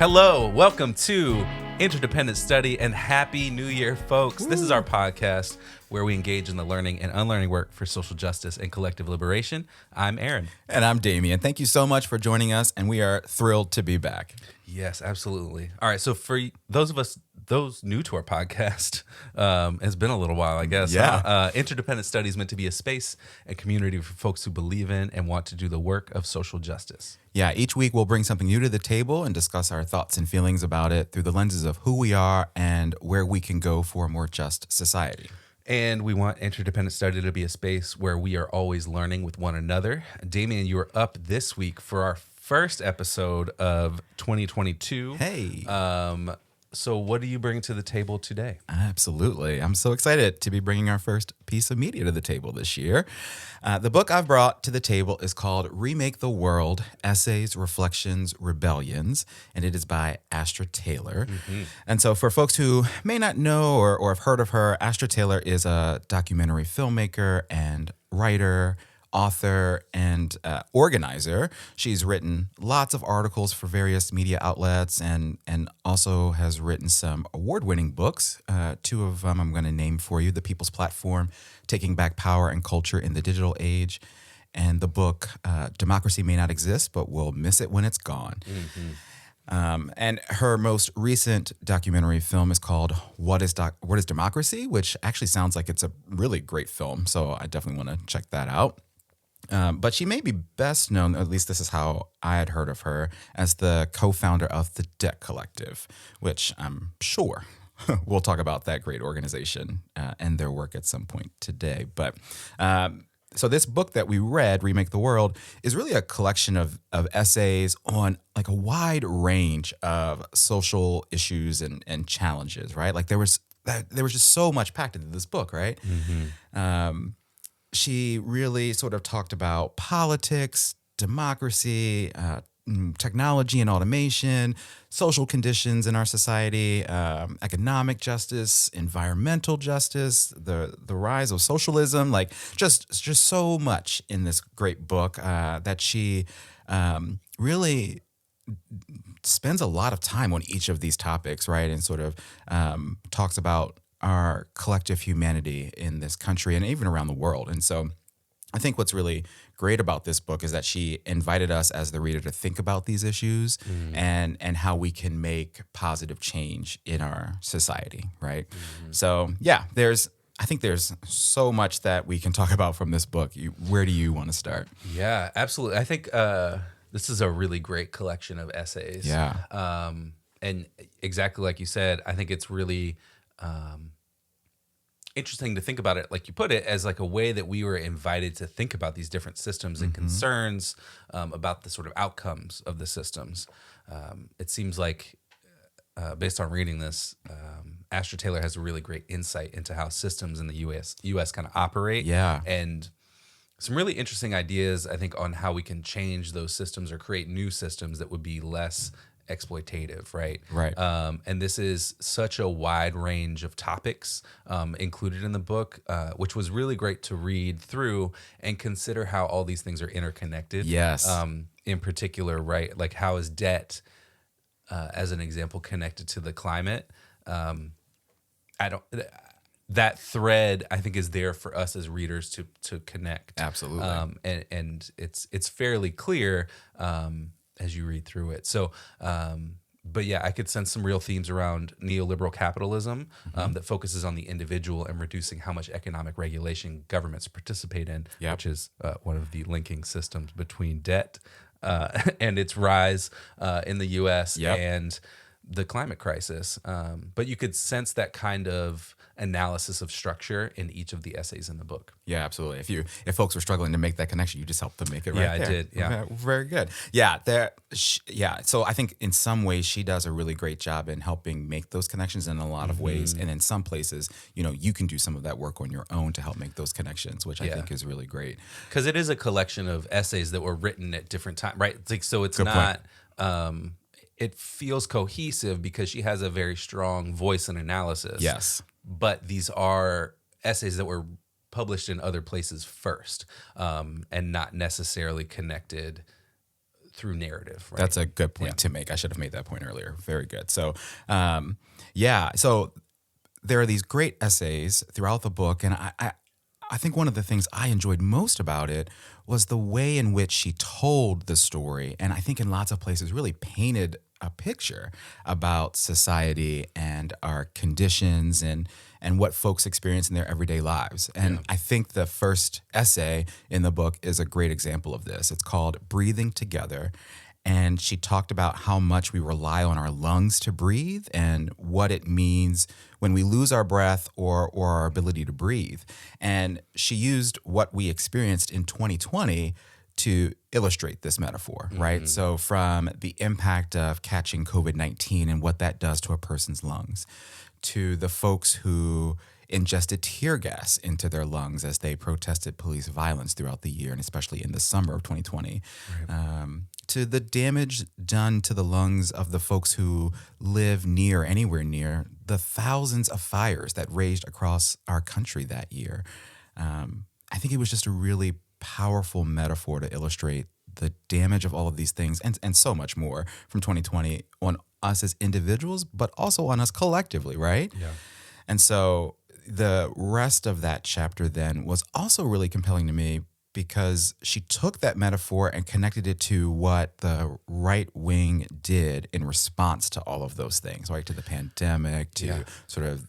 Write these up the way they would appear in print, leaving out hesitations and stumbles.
Hello, welcome to Interdependent Study, and Happy New Year, folks. This is our podcast where we engage in the learning and unlearning work for social justice and collective liberation. I'm Aaron. And I'm Damien. Thank you so much for joining us, and we are thrilled to be back. Yes, absolutely. All right, so for those new to our podcast, it's been a little while, I guess. Yeah. Interdependent Study is meant to be a space and community for folks who believe in and want to do the work of social justice. Yeah, each week we'll bring something new to the table and discuss our thoughts and feelings about it through the lenses of who we are and where we can go for a more just society. And we want Interdependent Study to be a space where we are always learning with one another. Damien, you are up this week for our first episode of 2022. Hey. So what do you bring to the table today? Absolutely. I'm so excited to be bringing our first piece of media to the table this year. The book I've brought to the table is called Remake the World, Essays, Reflections, Rebellions, and it is by Astra Taylor. Mm-hmm. And so for folks who may not know or have heard of her, Astra Taylor is a documentary filmmaker and writer, author, and organizer. She's written lots of articles for various media outlets and also has written some award-winning books. Two of them I'm going to name for you: The People's Platform, Taking Back Power and Culture in the Digital Age, and the book Democracy May Not Exist, but We'll Miss It When It's Gone. Mm-hmm. And her most recent documentary film is called What is Democracy?, which actually sounds like it's a really great film, so I definitely want to check that out. But she may be best known, at least this is how I had heard of her, as the co-founder of the Debt Collective, which I'm sure we'll talk about that great organization and their work at some point today. But so this book that we read, Remake the World, is really a collection of essays on like a wide range of social issues and challenges, right? Like there was just so much packed into this book, right? Mm-hmm. She really sort of talked about politics, democracy, technology and automation, social conditions in our society, economic justice, environmental justice, the rise of socialism, like just so much in this great book that she really spends a lot of time on each of these topics, right? And sort of talks about our collective humanity in this country and even around the world. And so I think what's really great about this book is that she invited us as the reader to think about these issues and how we can make positive change in our society, right? Mm-hmm. So yeah, I think there's so much that we can talk about from this book. Where do you want to start? Yeah, absolutely. I think this is a really great collection of essays. Yeah. And exactly like you said, I think it's really interesting to think about it, like you put it, as like a way that we were invited to think about these different systems and concerns about the sort of outcomes of the systems. It seems like, based on reading this, Astra Taylor has a really great insight into how systems in the U.S. kind of operate. Yeah. And some really interesting ideas, I think, on how we can change those systems or create new systems that would be less exploitative, right? Right. And this is such a wide range of topics included in the book, which was really great to read through and consider how all these things are interconnected. Yes. In particular, right? Like how is debt, as an example, connected to the climate? That thread, I think, is there for us as readers to connect. Absolutely. And it's fairly clear as you read through it. So, but yeah, I could sense some real themes around neoliberal capitalism that focuses on the individual and reducing how much economic regulation governments participate in, which is one of the linking systems between debt and its rise in the U.S. and the climate crisis. But you could sense that kind of analysis of structure in each of the essays in the book. Yeah, absolutely. If folks were struggling to make that connection, you just helped them make it right there. Yeah, I did. Yeah. Very good. Yeah, so I think in some ways she does a really great job in helping make those connections in a lot of ways. And in some places, you can do some of that work on your own to help make those connections, which I think is really great. Because it is a collection of essays that were written at different times, right? So it's Good not... it feels cohesive because she has a very strong voice and analysis. Yes. But these are essays that were published in other places first, and not necessarily connected through narrative. Right? That's a good point to make. I should have made that point earlier. Very good. So, so there are these great essays throughout the book, and I think one of the things I enjoyed most about it was the way in which she told the story, and I think in lots of places really painted a picture about society and our conditions and what folks experience in their everyday lives. And I think the first essay in the book is a great example of this. It's called Breathing Together. And she talked about how much we rely on our lungs to breathe and what it means when we lose our breath or our ability to breathe. And she used what we experienced in 2020 to illustrate this metaphor, right? So from the impact of catching COVID-19 and what that does to a person's lungs, to the folks who ingested tear gas into their lungs as they protested police violence throughout the year, and especially in the summer of 2020, to the damage done to the lungs of the folks who live anywhere near the thousands of fires that raged across our country that year. I think it was just a really powerful metaphor to illustrate the damage of all of these things and so much more from 2020 on us as individuals, but also on us collectively, right? Yeah. And so the rest of that chapter then was also really compelling to me because she took that metaphor and connected it to what the right wing did in response to all of those things, right? To the pandemic, to sort of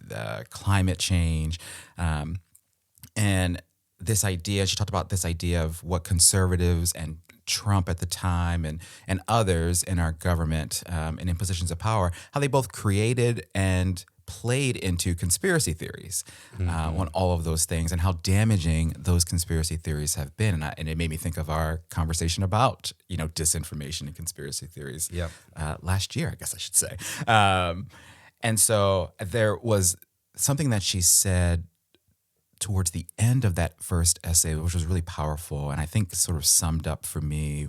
climate change. And this idea, she talked about this idea of what conservatives and Trump at the time and others in our government and in positions of power, how they both created and played into conspiracy theories on all of those things and how damaging those conspiracy theories have been. And it made me think of our conversation about, disinformation and conspiracy theories last year, I guess I should say. And so there was something that she said towards the end of that first essay, which was really powerful, and I think sort of summed up for me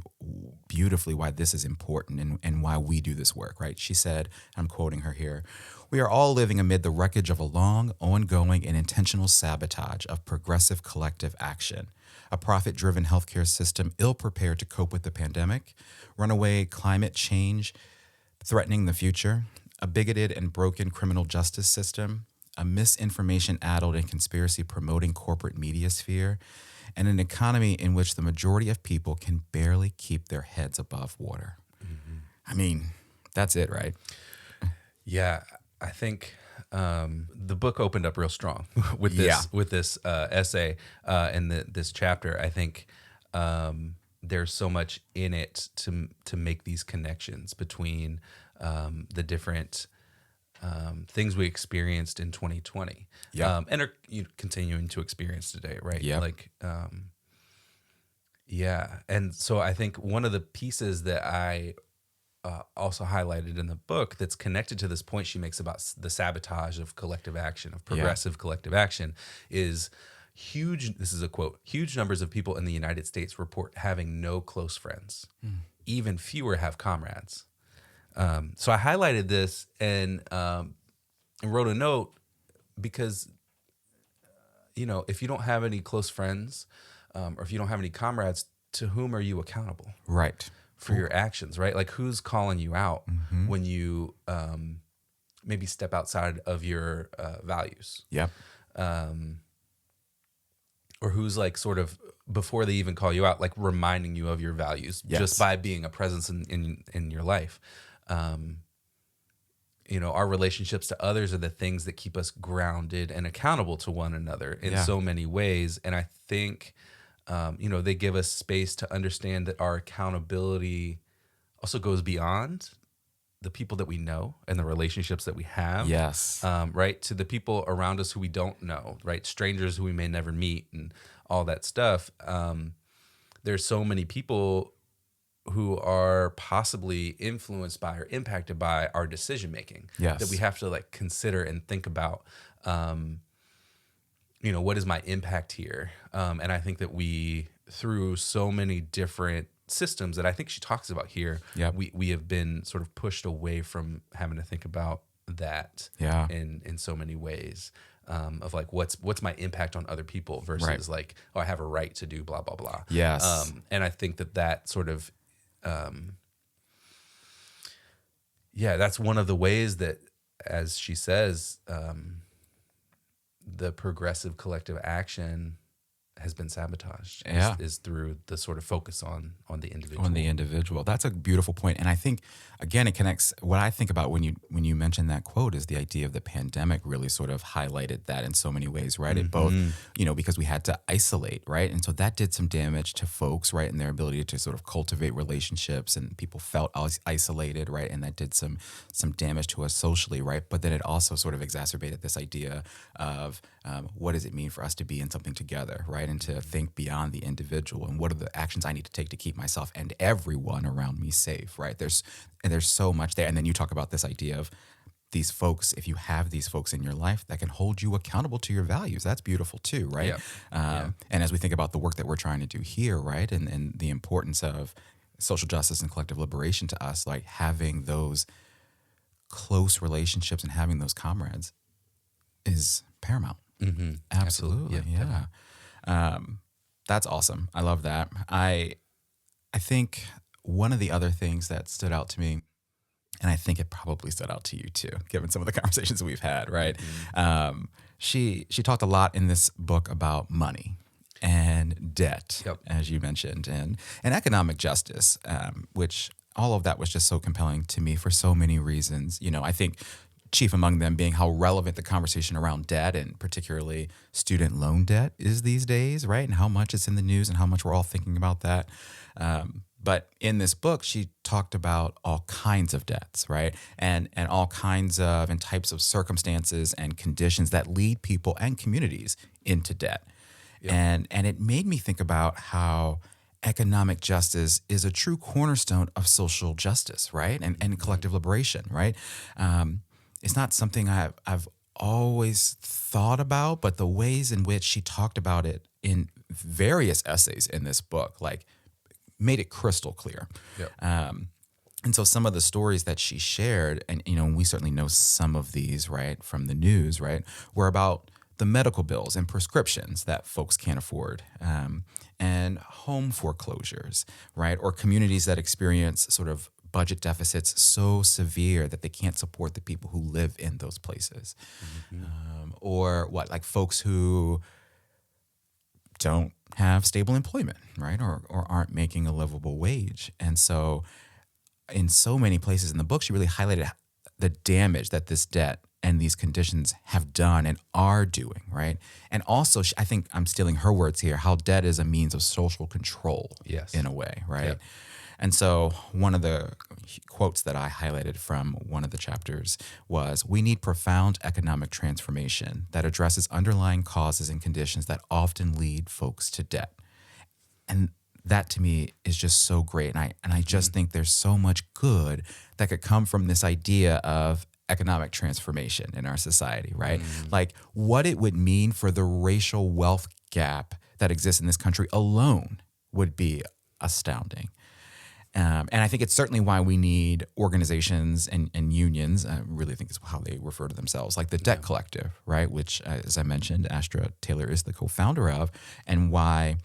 beautifully why this is important and why we do this work, right? She said, I'm quoting her here, "We are all living amid the wreckage of a long, ongoing, and intentional sabotage of progressive collective action. A profit-driven healthcare system ill-prepared to cope with the pandemic, runaway climate change threatening the future, a bigoted and broken criminal justice system, a misinformation-addled and conspiracy-promoting corporate media sphere, and an economy in which the majority of people can barely keep their heads above water." I mean, that's it, right? Yeah, I think the book opened up real strong with this essay and this chapter. I think there's so much in it to make these connections between the different things we experienced in 2020 and are continuing to experience today, right? And so I think one of the pieces that I also highlighted in the book that's connected to this point she makes about the sabotage of collective action, of progressive collective action, is huge. This is a quote: "Huge numbers of people in the United States report having no close friends. Even fewer have comrades." So I highlighted this and wrote a note because, if you don't have any close friends or if you don't have any comrades, to whom are you accountable? Right. For your actions, right? Like, who's calling you out when you maybe step outside of your values? Yep. Or who's like sort of, before they even call you out, like reminding you of your values just by being a presence in your life. Our relationships to others are the things that keep us grounded and accountable to one another in so many ways. And I think, they give us space to understand that our accountability also goes beyond the people that we know and the relationships that we have. Yes. Right. To the people around us who we don't know, right? Strangers who we may never meet and all that stuff. There's so many people who are possibly influenced by or impacted by our decision making that we have to consider and think about. What is my impact here? And I think that we, through so many different systems that I think she talks about here, we have been sort of pushed away from having to think about that in so many ways. Of what's my impact on other people versus I have a right to do blah blah blah. Yes. And I think that sort of yeah, that's one of the ways that, as she says, the progressive collective action has been sabotaged. Yeah. Is through the sort of focus on the individual. On the individual. That's a beautiful point. And I think, again, it connects. What I think about when you mention that quote is the idea of the pandemic really sort of highlighted that in so many ways, right? It both, because we had to isolate, right? And so that did some damage to folks, right? And their ability to sort of cultivate relationships, and people felt isolated, right? And that did some damage to us socially, right? But then it also sort of exacerbated this idea of what does it mean for us to be in something together, right? And to think beyond the individual, and what are the actions I need to take to keep myself and everyone around me safe, right? There's so much there. And then you talk about this idea of these folks, if you have these folks in your life that can hold you accountable to your values, that's beautiful too, right? And as we think about the work that we're trying to do here, right? And the importance of social justice and collective liberation to us, like having those close relationships and having those comrades is paramount. Absolutely. Yeah. That's awesome. I love that. I think one of the other things that stood out to me, and I think it probably stood out to you too, given some of the conversations that we've had, right? She talked a lot in this book about money and debt, as you mentioned, and economic justice, which all of that was just so compelling to me for so many reasons. I think chief among them being how relevant the conversation around debt, and particularly student loan debt, is these days, right? And how much it's in the news and how much we're all thinking about that. But in this book, she talked about all kinds of debts, right? And all kinds of and types of circumstances and conditions that lead people and communities into debt. And it made me think about how economic justice is a true cornerstone of social justice, right? And collective liberation, right? It's not something I've always thought about, but the ways in which she talked about it in various essays in this book, like, made it crystal clear. And so some of the stories that she shared, and we certainly know some of these, right, from the news, right, were about the medical bills and prescriptions that folks can't afford, and home foreclosures, right, or communities that experience sort of budget deficits so severe that they can't support the people who live in those places. Or like folks who don't have stable employment, right, or aren't making a livable wage. And so in so many places in the book, she really highlighted the damage that this debt and these conditions have done and are doing, right? And also, I think I'm stealing her words here, how debt is a means of social control, in a way, right? And so one of the quotes that I highlighted from one of the chapters was, "We need profound economic transformation that addresses underlying causes and conditions that often lead folks to debt." And that to me is just so great. And I just think there's so much good that could come from this idea of economic transformation in our society, right? Like what it would mean for the racial wealth gap that exists in this country alone would be astounding. And I think it's certainly why we need organizations and unions. I really think it's how they refer to themselves, like the Debt Collective, right? Which, as I mentioned, Astra Taylor is the co-founder of, and why,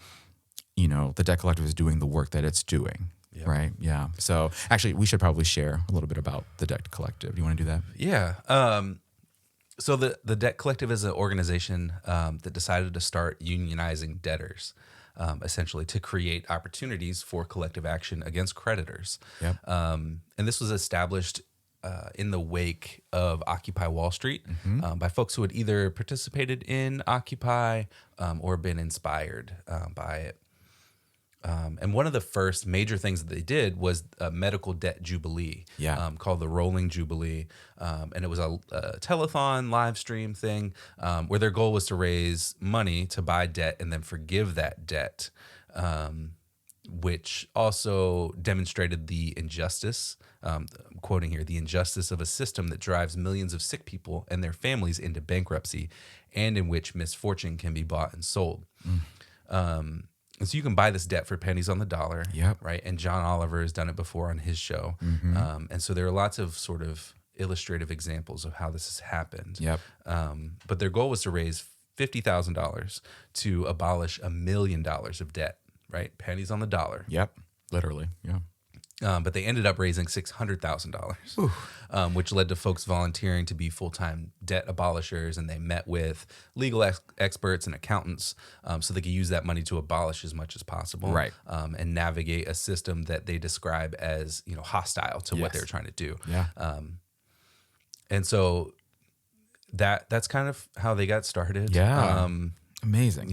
the Debt Collective is doing the work that it's doing, right? Yeah. So actually, we should probably share a little bit about the Debt Collective. Do you want to do that? Yeah. So the Debt Collective is an organization that decided to start unionizing debtors. Essentially to create opportunities for collective action against creditors. And this was established in the wake of Occupy Wall Street by folks who had either participated in Occupy or been inspired by it. And one of the first major things that they did was a medical debt jubilee called the Rolling Jubilee. And it was a telethon live stream thing where their goal was to raise money to buy debt and then forgive that debt, which also demonstrated the injustice, I'm quoting here, the injustice of a system that drives millions of sick people and their families into bankruptcy and in which misfortune can be bought and sold. And so you can buy this debt for pennies on the dollar, right? And John Oliver has done it before on his show. And so there are lots of sort of illustrative examples of how this has happened. But their goal was to raise $50,000 to abolish $1 million of debt, right? Pennies on the dollar. Literally. But they ended up raising $600,000, which led to folks volunteering to be full-time debt abolishers, and they met with legal experts and accountants so they could use that money to abolish as much as possible, Right. And navigate a system that they describe as hostile to what Yes. they're trying to do. Yeah. And so that's kind of how they got started. Yeah. Amazing.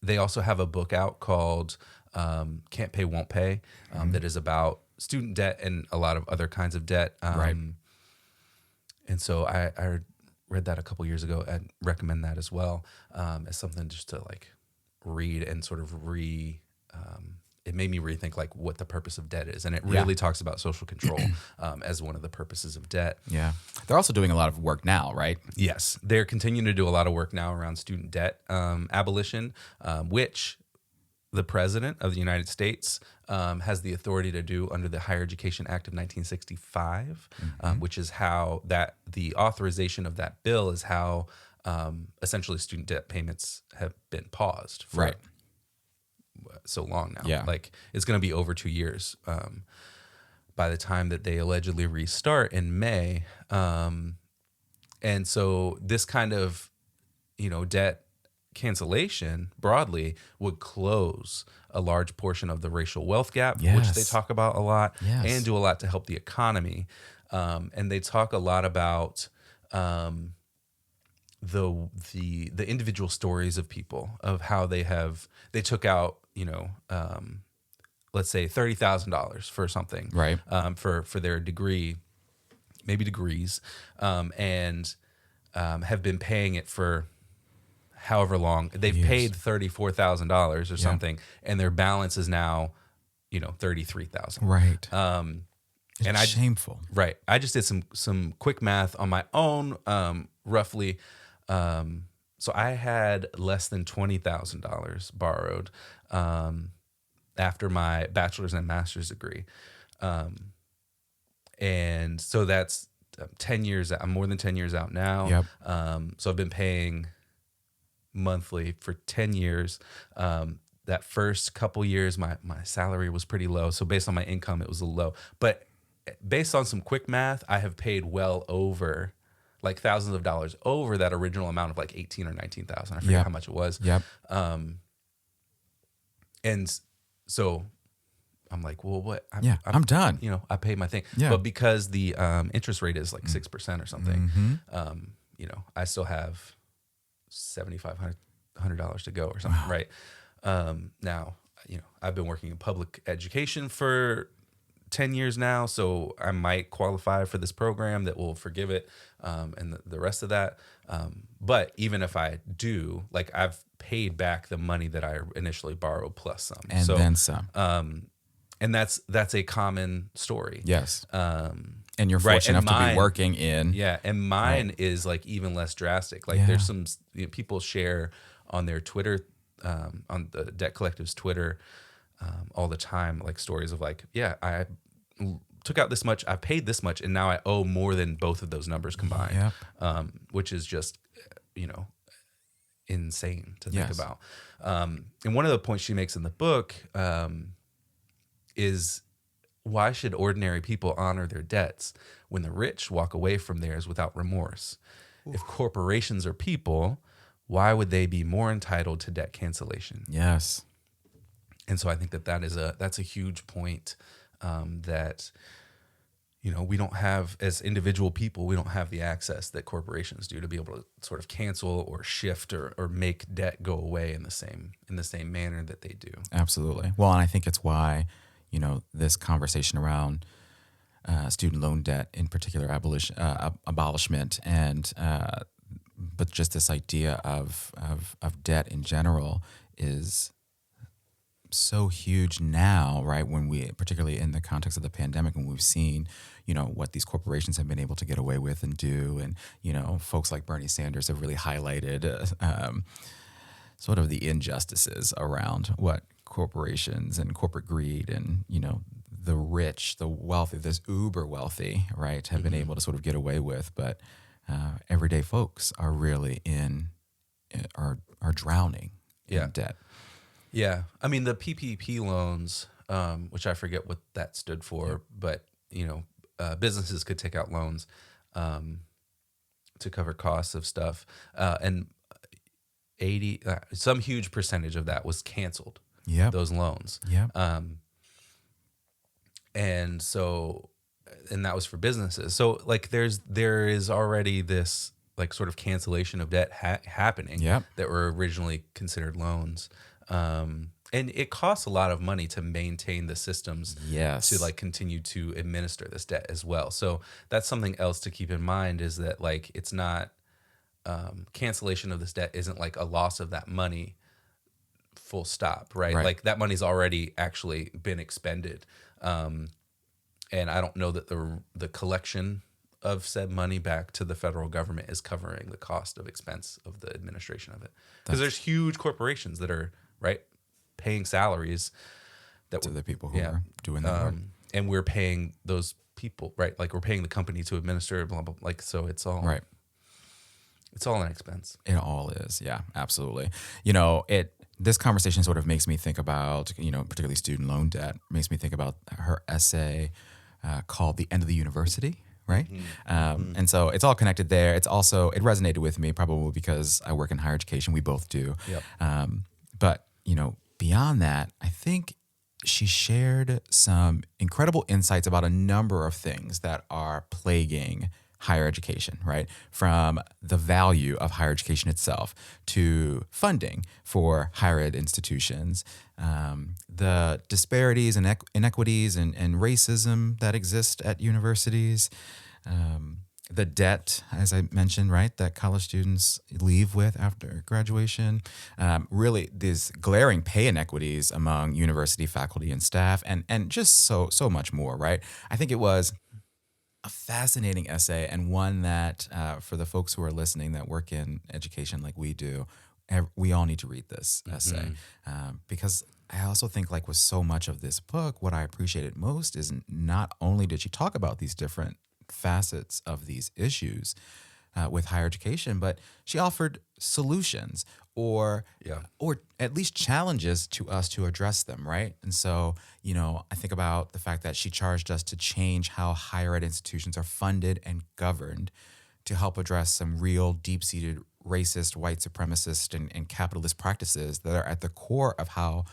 They also have a book out called Can't Pay, Won't Pay that is about student debt and a lot of other kinds of debt. Right. And so I read that a couple years ago and recommend that as well as something just to like read and sort of it made me rethink like what the purpose of debt is. And it really talks about social control as one of the purposes of debt. Yeah. They're also doing a lot of work now, right? Yes. They're continuing to do a lot of work now around student debt abolition, which the President of the United States has the authority to do under the Higher Education Act of 1965, which is how the authorization of that bill is how essentially student debt payments have been paused for so long now. Yeah. Like it's going to be over 2 years by the time that they allegedly restart in May. And so this kind of, debt cancellation broadly would close a large portion of the racial wealth gap, which they talk about a lot, and do a lot to help the economy. And they talk a lot about the individual stories of people, of how they took out, let's say $30,000 for something, Right. For their degree, maybe degrees, and have been paying it for however long. They've paid $34,000 or something, and their balance is now, $33,000. Right. It's shameful. Right. I just did some quick math on my own, roughly. So I had less than $20,000 borrowed after my bachelor's and master's degree. And so that's 10 years. I'm more than 10 years out now. Yep. So I've been paying monthly for 10 years. That first couple years, my salary was pretty low. So based on my income, it was a little low. But based on some quick math, I have paid well over, like thousands of dollars over that original amount of like 18 or 19,000. I forget how much it was. Yep. And so I'm like, well, what? I'm done. I paid my thing. Yeah. But because the interest rate is like 6% or something, I still have $7,500 to go or something, right? Now, I've been working in public education for 10 years now, so I might qualify for this program that will forgive it and the rest of that. But even if I do, like I've paid back the money that I initially borrowed plus some. And then some. And that's a common story. Yes. And you're fortunate enough to be working in. Yeah. And mine is like even less drastic. Like there's some people share on their Twitter, on the Debt Collective's Twitter all the time, like stories of like, I took out this much, I paid this much, and now I owe more than both of those numbers combined, which is just, insane to think about. And one of the points she makes in the book is, why should ordinary people honor their debts when the rich walk away from theirs without remorse? If corporations are people, why would they be more entitled to debt cancellation? Yes. And so I think that's a huge point that, we don't have, as individual people, we don't have the access that corporations do to be able to sort of cancel or shift or make debt go away in the same manner that they do. Absolutely. Well, and I think it's why, this conversation around student loan debt, in particular, abolishment, and but just this idea of debt in general is so huge now, right? When we, particularly in the context of the pandemic, when we've seen, what these corporations have been able to get away with and do, and folks like Bernie Sanders have really highlighted sort of the injustices around what corporations and corporate greed and the rich, the wealthy, this uber wealthy, right, have been able to sort of get away with, but everyday folks are really are drowning in debt. Yeah. I mean, the PPP loans which I forget what that stood for, but businesses could take out loans to cover costs of stuff, and 80 some huge percentage of that was canceled. Yep. Those loans. Yep. And so, and that was for businesses. So like there is already this like sort of cancellation of debt happening Yep. that were originally considered loans. And it costs a lot of money to maintain the systems Yes. to like continue to administer this debt as well. So that's something else to keep in mind, is that like it's not cancellation of this debt isn't like a loss of that money full stop, right? Right. Like that money's already actually been expended. And I don't know that the collection of said money back to the federal government is covering the cost of expense of the administration of it. Because there's huge corporations that are, right, paying salaries that To the people who are doing that work. and we're paying those people, right? Like we're paying the company to administer, blah, blah, like, so it's all Right. It's all an expense. It all is. Yeah, absolutely. This conversation sort of makes me think about, particularly student loan debt, makes me think about her essay called The End of the University, right? And so it's all connected there. It's also, it resonated with me probably because I work in higher education. We both do. Yep. But, beyond that, I think she shared some incredible insights about a number of things that are plaguing higher education, right? From the value of higher education itself to funding for higher ed institutions, the disparities and inequities and racism that exist at universities, the debt, as I mentioned, right, that college students leave with after graduation, really these glaring pay inequities among university faculty and staff, and just so much more, right? I think it was a fascinating essay, and one that for the folks who are listening that work in education like we do, we all need to read this essay because I also think like with so much of this book, what I appreciated most is not only did she talk about these different facets of these issues with higher education, but she offered solutions or at least challenges to us to address them, right? And so, I think about the fact that she charged us to change how higher ed institutions are funded and governed to help address some real deep-seated racist, white supremacist, and capitalist practices that are at the core of how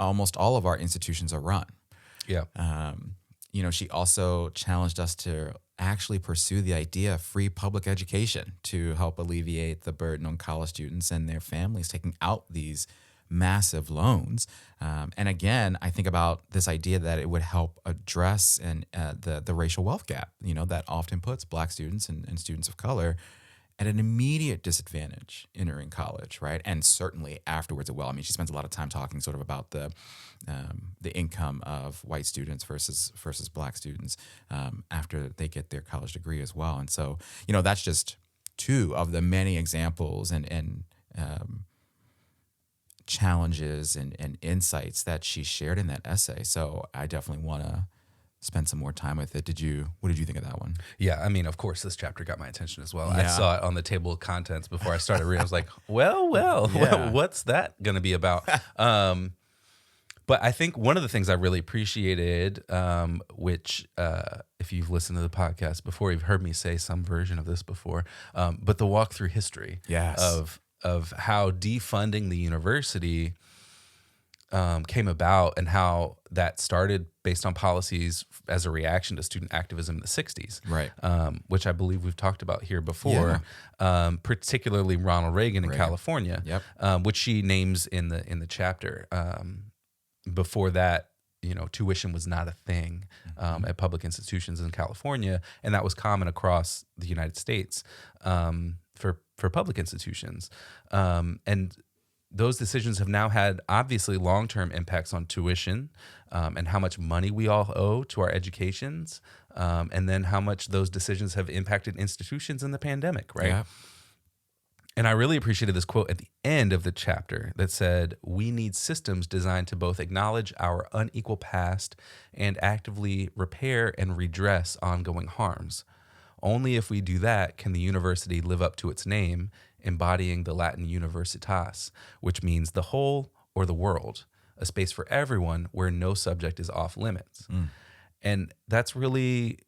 almost all of our institutions are run. Yeah. She also challenged us to actually pursue the idea of free public education to help alleviate the burden on college students and their families taking out these massive loans. And again, I think about this idea that it would help address the racial wealth gap, that often puts Black students and students of color at an immediate disadvantage entering college, right? And certainly afterwards as well. I mean, she spends a lot of time talking sort of about the income of white students versus Black students after they get their college degree as well. And so, that's just two of the many examples and challenges and insights that she shared in that essay. So I definitely want to spend some more time with it. What did you think of that one? Yeah, I mean, of course, this chapter got my attention as well. Yeah. I saw it on the table of contents before I started reading. I was like, well, Yeah. what's that going to be about? But I think one of the things I really appreciated, which if you've listened to the podcast before, you've heard me say some version of this before, but the walk through history of how defunding the university came about and how that started based on policies as a reaction to student activism in the 60s, Right. Which I believe we've talked about here before, particularly Ronald Reagan in California, which she names in the chapter. Before that, tuition was not a thing at public institutions in California, and that was common across the United States for public institutions. And those decisions have now had obviously long-term impacts on tuition and how much money we all owe to our educations, and then how much those decisions have impacted institutions in the pandemic, right? Yeah. And I really appreciated this quote at the end of the chapter that said, "We need systems designed to both acknowledge our unequal past and actively repair and redress ongoing harms. Only if we do that can the university live up to its name, embodying the Latin universitas, which means the whole or the world, a space for everyone where no subject is off limits. And that's really,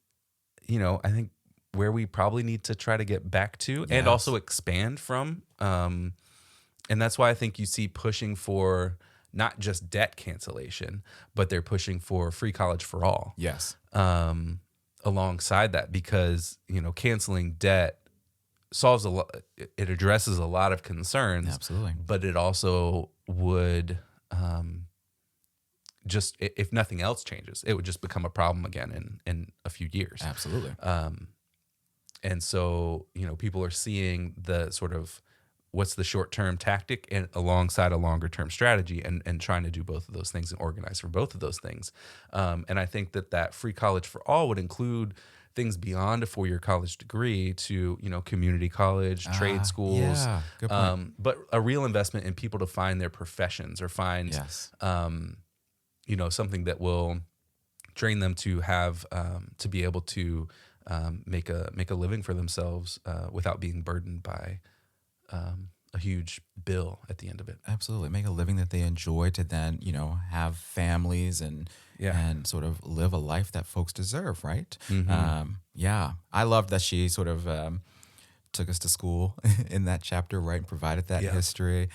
I think where we probably need to try to get back to and also expand from. And that's why I think you see pushing for not just debt cancellation, but they're pushing for free college for all. Yes. Alongside that, because, canceling debt solves a lot, it addresses a lot of concerns. Absolutely. But it also would, just, if nothing else changes, it would just become a problem again in a few years. Absolutely. And so, people are seeing the sort of what's the short-term tactic and alongside a longer-term strategy and trying to do both of those things and organize for both of those things. And I think that free college for all would include things beyond a 4-year college degree to, community college, trade schools, Yeah, good point. but a real investment in people to find their professions or find, something that will train them to have, to be able to make a living for themselves without being burdened by a huge bill at the end of it. Absolutely. Make a living that they enjoy to then, have families and sort of live a life that folks deserve, right? I loved that she sort of took us to school in that chapter, right? And provided that history.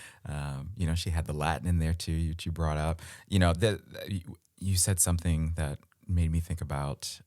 She had the Latin in there too, you brought up. You said something that made me think about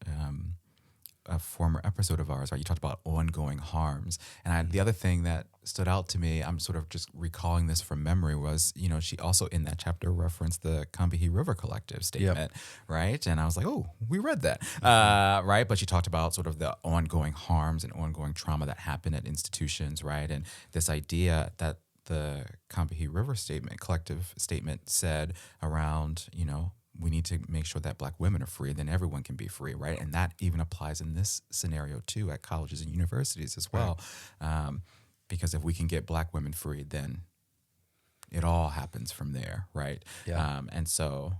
a former episode of ours, right? You talked about ongoing harms. And the other thing that stood out to me, I'm sort of just recalling this from memory, was, she also in that chapter referenced the Combahee River Collective statement, right? And I was like, oh, we read that, right? But she talked about sort of the ongoing harms and ongoing trauma that happen at institutions, right? And this idea that the Combahee River Collective statement said around, we need to make sure that Black women are free, then everyone can be free, right? And that even applies in this scenario too at colleges and universities as well. Because if we can get Black women free, then it all happens from there, right? And so,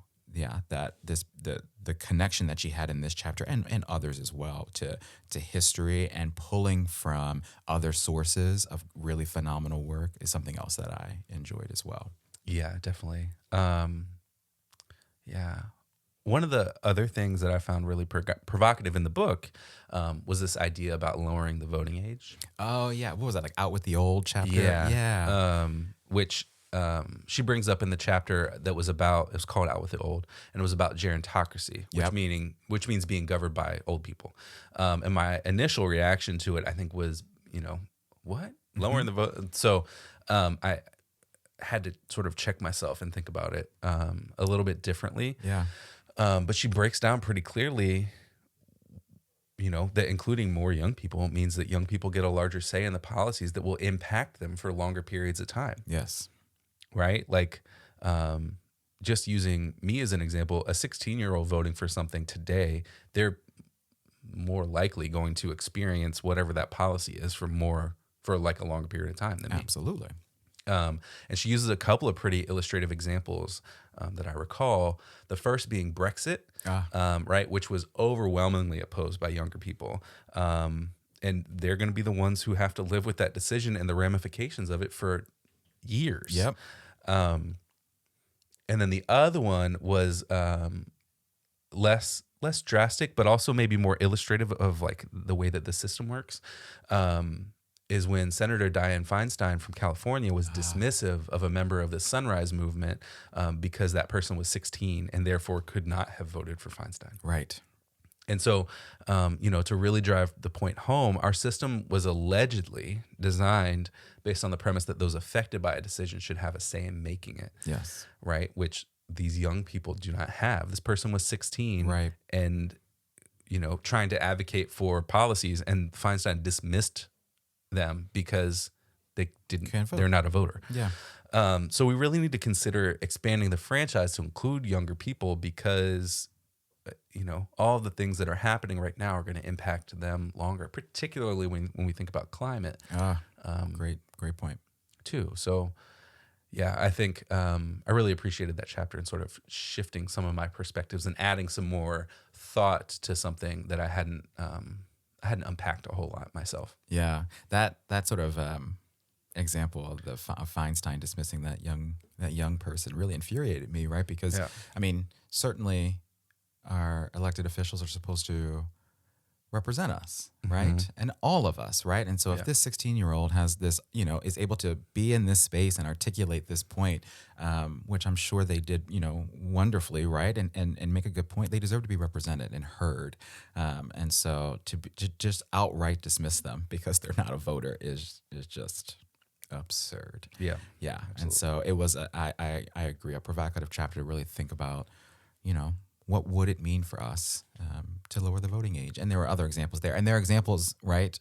that the connection that she had in this chapter and others as well to history and pulling from other sources of really phenomenal work is something else that I enjoyed as well. Yeah, definitely. One of the other things that I found really provocative in the book was this idea about lowering the voting age. Oh, yeah. What was that, like Out with the Old chapter? Which she brings up in the chapter that was about, it was called Out with the Old, and it was about gerontocracy, which means being governed by old people. And my initial reaction to it, I think, was, what? Lowering the vote? So I had to sort of check myself and think about it a little bit differently. But she breaks down pretty clearly, that including more young people means that young people get a larger say in the policies that will impact them for longer periods of time. Yes. Right? Like, just using me as an example, a 16-year-old voting for something today, they're more likely going to experience whatever that policy is for like a longer period of time than me. Absolutely. And she uses a couple of pretty illustrative examples that I recall. The first being Brexit, right, which was overwhelmingly opposed by younger people. And they're going to be the ones who have to live with that decision and the ramifications of it for years. Yep. And then the other one was less drastic, but also maybe more illustrative of like the way that the system works. Is when Senator Dianne Feinstein from California was dismissive of a member of the Sunrise Movement because that person was 16 and therefore could not have voted for Feinstein. Right. And so, to really drive the point home, our system was allegedly designed based on the premise that those affected by a decision should have a say in making it. Yes. Right? Which these young people do not have. This person was 16. Right. And, trying to advocate for policies, and Feinstein dismissed them because they're not a voter. So we really need to consider expanding the franchise to include younger people because all the things that are happening right now are going to impact them longer, particularly when we think about climate. Great point too. So I think I really appreciated that chapter and sort of shifting some of my perspectives and adding some more thought to something that I hadn't unpacked a whole lot myself. Yeah, that sort of example of of Feinstein dismissing that young person really infuriated me, right? Because Yeah. I mean, certainly our elected officials are supposed to represent us, right? And all of us, right? And so if Yeah. this 16-year-old has this, is able to be in this space and articulate this point, which I'm sure they did, wonderfully, right? And make a good point, they deserve to be represented and heard. And so to just outright dismiss them because they're not a voter is just absurd. Yeah. Yeah. Absolutely. And so it was, I agree, a provocative chapter to really think about, what would it mean for us to lower the voting age? And there were other examples there. And there are examples, right,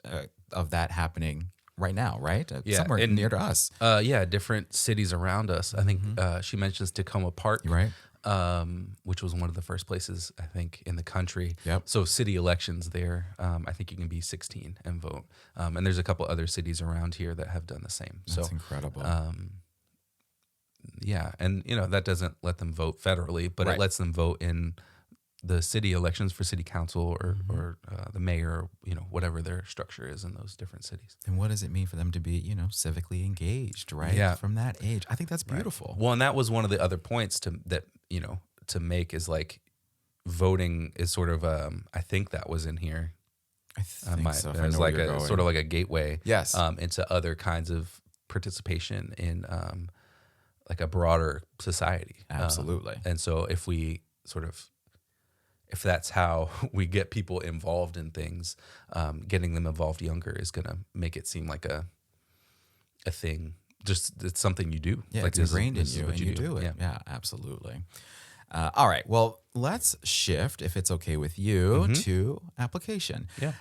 of that happening right now, right? Somewhere near to us. Different cities around us. I think she mentions Tacoma Park, Right. Which was one of the first places, I think, in the country. Yep. So city elections there, I think you can be 16 and vote. And there's a couple other cities around here that have done the same. That's incredible. Yeah, and that doesn't let them vote federally, but Right. it lets them vote in the city elections for city council or the mayor, whatever their structure is in those different cities. And what does it mean for them to be, civically engaged, right? Yeah. From that age. I think that's beautiful. Well, and that was one of the other points to make is like voting is sort of I think that was in here. I think so. If I As know like where you're a going. sort of like a gateway, Yes. into other kinds of participation in like a broader society. Absolutely. And so if that's how we get people involved in things, getting them involved younger is going to make it seem like a thing. Just it's something you do. Yeah, like it's ingrained in this is you what and you do it. Yeah, absolutely. All right. Well, let's shift, if it's okay with you, to application. Yeah.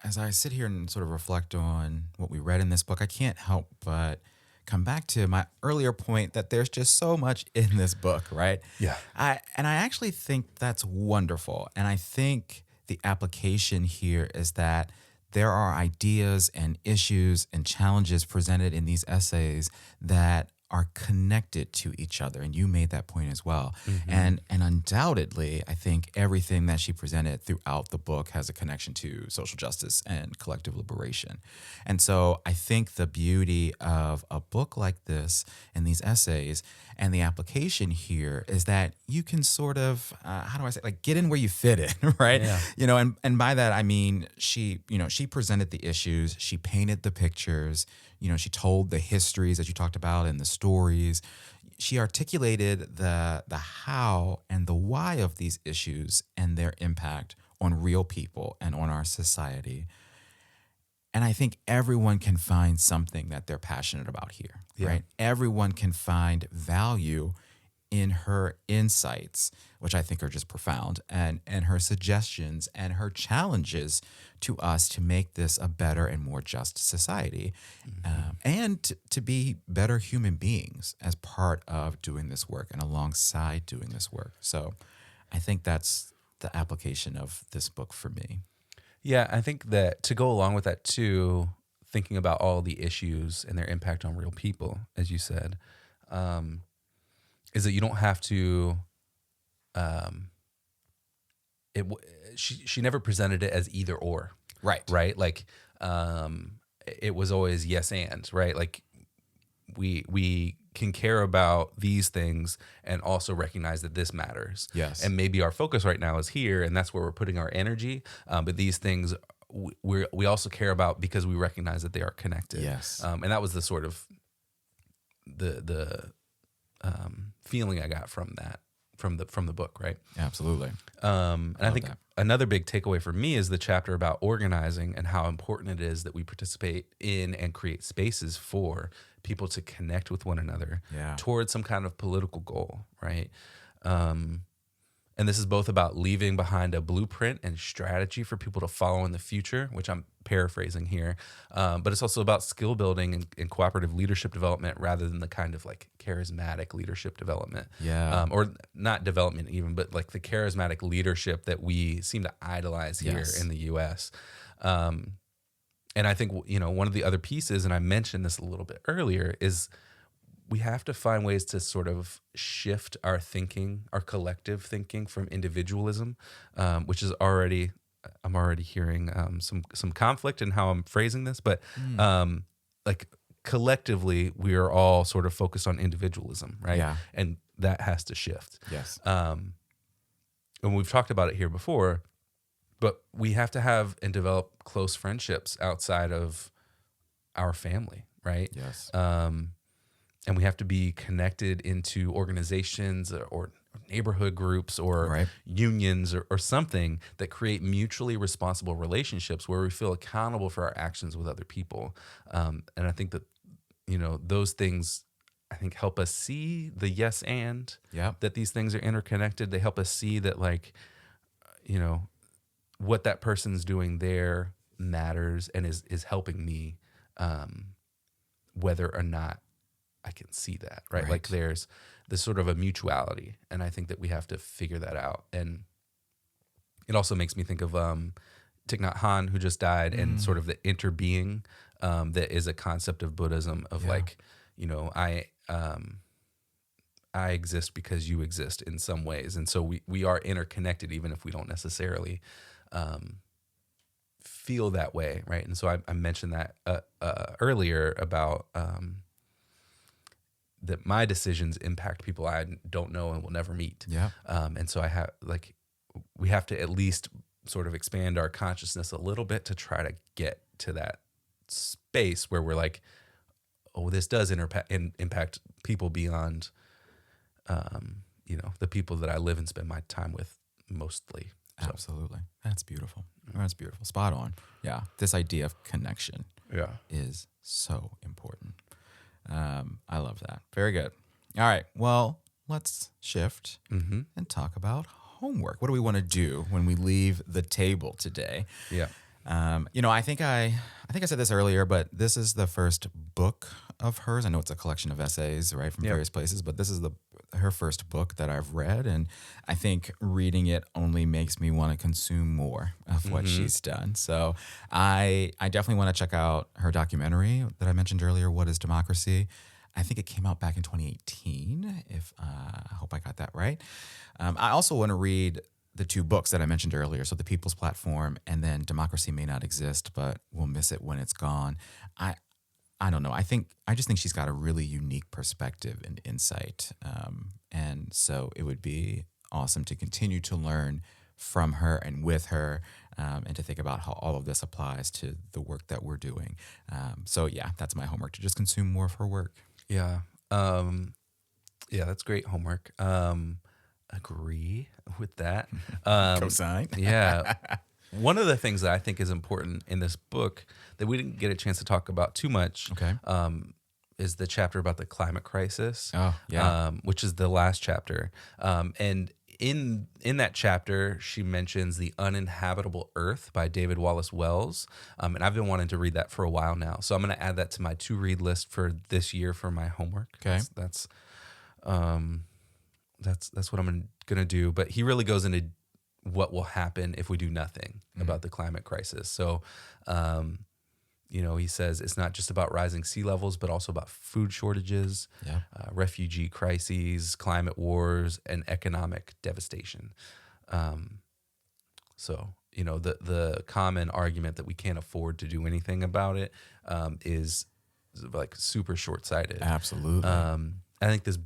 As I sit here and sort of reflect on what we read in this book, I can't help but come back to my earlier point that there's just so much in this book, right? Yeah. I actually think that's wonderful. And I think the application here is that there are ideas and issues and challenges presented in these essays that are connected to each other. And you made that point as well. And undoubtedly, I think everything that she presented throughout the book has a connection to social justice and collective liberation. And so I think the beauty of a book like this and these essays and the application here is that you can sort of, how do I say, like get in where you fit in, right? Yeah. And by that, I mean, she presented the issues, she painted the pictures, she told the histories that you talked about and the stories. She articulated the how and the why of these issues and their impact on real people and on our society. And I think everyone can find something that they're passionate about here, right? Everyone can find value in her insights, which I think are just profound, and her suggestions and her challenges to us to make this a better and more just society, and to be better human beings as part of doing this work and alongside doing this work. So I think that's the application of this book for me. Yeah, I think that to go along with that too, thinking about all the issues and their impact on real people, as you said, is that you don't have to. She never presented it as either or, right. Like it was always yes and, right. Like we can care about these things and also recognize that this matters. Yes. And maybe our focus right now is here, and that's where we're putting our energy. But these things we also care about because we recognize that they are connected. Yes. And that was the sort of the feeling I got from that, from the book, right? Absolutely. And I think that. another big takeaway for me is the chapter about organizing and how important it is that we participate in and create spaces for people to connect with one another towards some kind of political goal, right? And this is both about leaving behind a blueprint and strategy for people to follow in the future, which I'm paraphrasing here. But it's also about skill building and cooperative leadership development rather than the kind of like charismatic leadership development. Yeah. Or not development even, but like the charismatic leadership that we seem to idolize here in the U.S. And I think, one of the other pieces, and I mentioned this a little bit earlier, is we have to find ways to sort of shift our thinking, our collective thinking from individualism, which is already, I'm already hearing some conflict in how I'm phrasing this, but like collectively, we are all sort of focused on individualism, right? Yeah. And that has to shift. Yes. And we've talked about it here before, but we have to have and develop close friendships outside of our family, right? Yes. And we have to be connected into organizations or neighborhood groups or Right. unions or something that create mutually responsible relationships where we feel accountable for our actions with other people. And I think that, those things, I think, help us see the yes and Yeah. that these things are interconnected. They help us see that, like, what that person's doing there matters and is helping me, whether or not I can see that, right? Right. Like there's this sort of a mutuality, and I think that we have to figure that out. And it also makes me think of Thich Nhat Hanh, who just died, and sort of the interbeing that is a concept of Buddhism of like, I exist because you exist in some ways, and so we are interconnected, even if we don't necessarily feel that way, right? And so I mentioned that earlier about that my decisions impact people I don't know and will never meet. Yeah. And so we have to at least sort of expand our consciousness a little bit to try to get to that space where we're like, oh, this does impact people beyond, the people that I live and spend my time with mostly. So, Absolutely. That's beautiful. That's beautiful. Spot on. Yeah. This idea of connection yeah. is so important. I love that. Very good. All right. Well, let's shift and talk about homework. What do we want to do when we leave the table today? Yeah. I think I said this earlier, but this is the first book of hers. I know it's a collection of essays, right, from various places, but this is her first book that I've read, and I think reading it only makes me want to consume more of what she's done. So I definitely want to check out her documentary that I mentioned earlier, What is Democracy? I think it came out back in 2018, I hope I got that right. I also want to read the two books that I mentioned earlier, so The People's Platform and then Democracy May Not Exist, but We'll Miss It When It's Gone. I don't know. I just think she's got a really unique perspective and insight. And so it would be awesome to continue to learn from her and with her, and to think about how all of this applies to the work that we're doing. So yeah, that's my homework, to just consume more of her work. Yeah. That's great homework. Agree with that. Cosign. Yeah. One of the things that I think is important in this book that we didn't get a chance to talk about too much, Okay. is the chapter about the climate crisis. Oh, yeah. Which is the last chapter. And in that chapter, she mentions The Uninhabitable Earth by David Wallace Wells. And I've been wanting to read that for a while now. So I'm going to add that to my to-read list for this year for my homework. Okay. That's what I'm going to do. But he really goes into what will happen if we do nothing about the climate crisis. So, he says it's not just about rising sea levels, but also about food shortages, refugee crises, climate wars, and economic devastation. So, the common argument that we can't afford to do anything about it is like super short-sighted. Absolutely. I think this,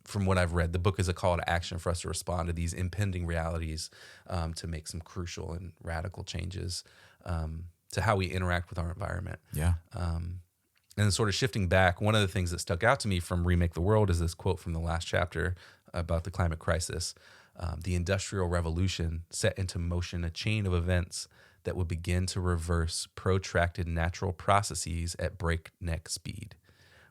from what I've read, the book is a call to action for us to respond to these impending realities, to make some crucial and radical changes to how we interact with our environment. Yeah. And then sort of shifting back, one of the things that stuck out to me from Remake the World is this quote from the last chapter about the climate crisis. The Industrial Revolution set into motion a chain of events that would begin to reverse protracted natural processes at breakneck speed.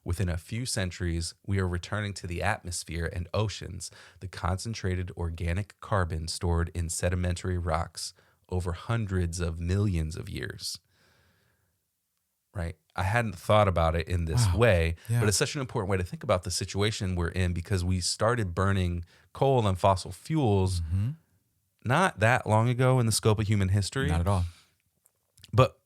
Within a few centuries, we are returning to the atmosphere and oceans the concentrated organic carbon stored in sedimentary rocks over hundreds of millions of years. Right? I hadn't thought about it in this way, but it's such an important way to think about the situation we're in, because we started burning coal and fossil fuels not that long ago in the scope of human history. Not at all. But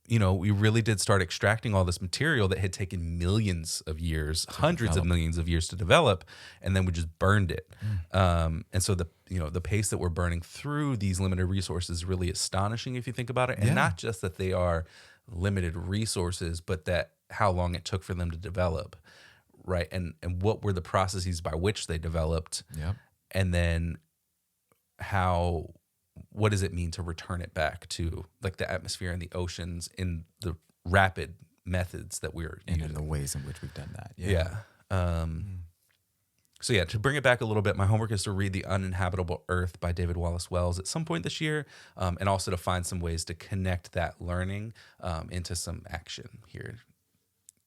we really did start extracting all this material that had taken millions of years, hundreds of millions of years to develop, and then we just burned it. And so the pace that we're burning through these limited resources is really astonishing if you think about it. And not just that they are limited resources, but that how long it took for them to develop, right? And what were the processes by which they developed, and then what does it mean to return it back to like the atmosphere and the oceans in the rapid methods that we're using. In the ways in which we've done that. So yeah, to bring it back a little bit, my homework is to read The Uninhabitable Earth by David Wallace Wells at some point this year, and also to find some ways to connect that learning into some action here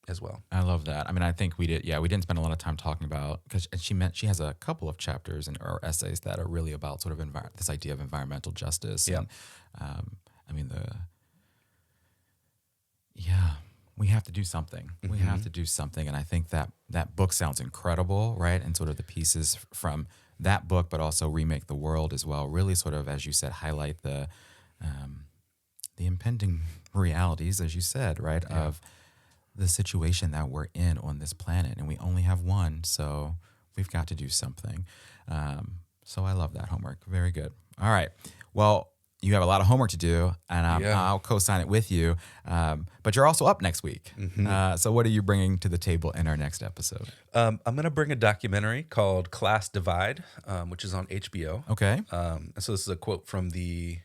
as well. I love that. I mean, I think we didn't spend a lot of time talking about, because she has a couple of chapters or essays that are really about sort of this idea of environmental justice. Yeah. And, I mean, we have to do something. Mm-hmm. We have to do something. And I think that book sounds incredible, right? And sort of the pieces from that book, but also Remake the World as well, really sort of, as you said, highlight the impending realities, as you said, right, of the situation that we're in on this planet, and we only have one, so we've got to do something. So I love that homework. Very good. All right. Well, you have a lot of homework to do, and I'll co-sign it with you. But you're also up next week. Mm-hmm. So what are you bringing to the table in our next episode? I'm going to bring a documentary called Class Divide, which is on HBO. Okay. So this is a quote from the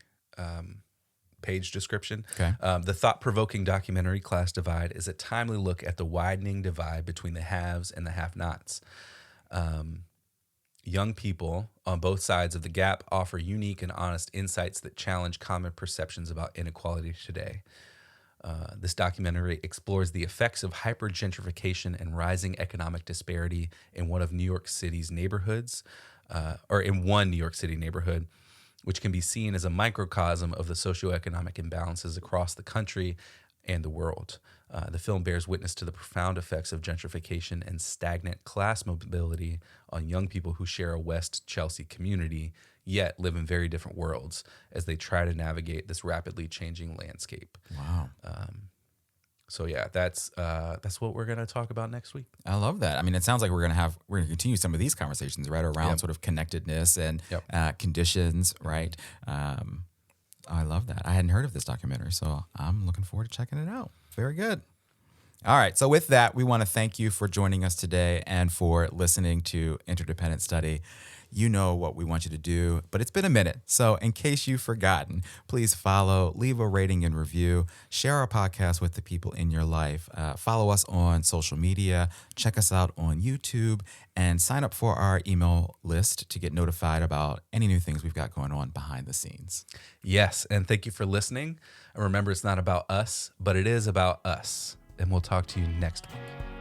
page description. Okay. The thought-provoking documentary Class Divide is a timely look at the widening divide between the haves and the have-nots. Young people on both sides of the gap offer unique and honest insights that challenge common perceptions about inequality today. This documentary explores the effects of hyper-gentrification and rising economic disparity in one New York City neighborhood, which can be seen as a microcosm of the socioeconomic imbalances across the country and the world. The film bears witness to the profound effects of gentrification and stagnant class mobility on young people who share a West Chelsea community, yet live in very different worlds as they try to navigate this rapidly changing landscape. Wow. So yeah, that's what we're gonna talk about next week. I love that. I mean, it sounds like we're gonna continue some of these conversations right around sort of connectedness and conditions, right? I love that. I hadn't heard of this documentary, so I'm looking forward to checking it out. Very good. All right. So with that, we want to thank you for joining us today and for listening to Interdependent Study. You know what we want you to do, but it's been a minute. So in case you've forgotten, please follow, leave a rating and review, share our podcast with the people in your life, follow us on social media, check us out on YouTube, and sign up for our email list to get notified about any new things we've got going on behind the scenes. Yes, and thank you for listening. And remember, it's not about us, but it is about us. And we'll talk to you next week.